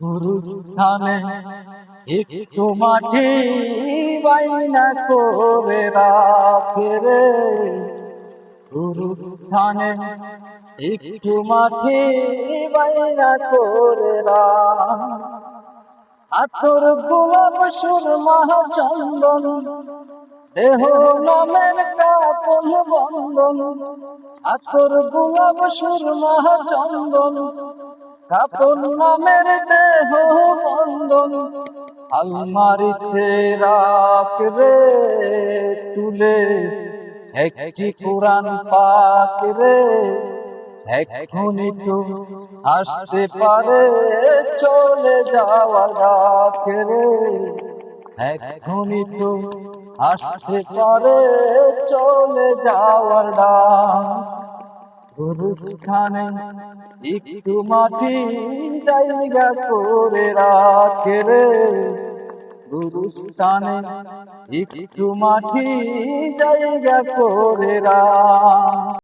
গুরুস্থানে একটু মাটি বাইনা করে রাখে রে। গুরুস্থানে একটু মাটি বাইনা করে রাখ। আতর গোলাপ সুরমা চন্দন দেহ নামের কাপন বন্দন। আতর গোলাপ সুরমা চন্দন কাপন নামের দেহ বন্দন। আলমারিতে রাখ রে তুলে একটি কোরআন পাক রে। এখনই তো আসতে পারে চলে যাওয়ার রাখ রে। এখনই তো আসতে পারে চলে যাওয়ার ডাক। গুরুস্থানে একটু মাটি জায়গা করে রাখে রে। গুরুস্থানে একটু মাটি জায়গা করে রাখ।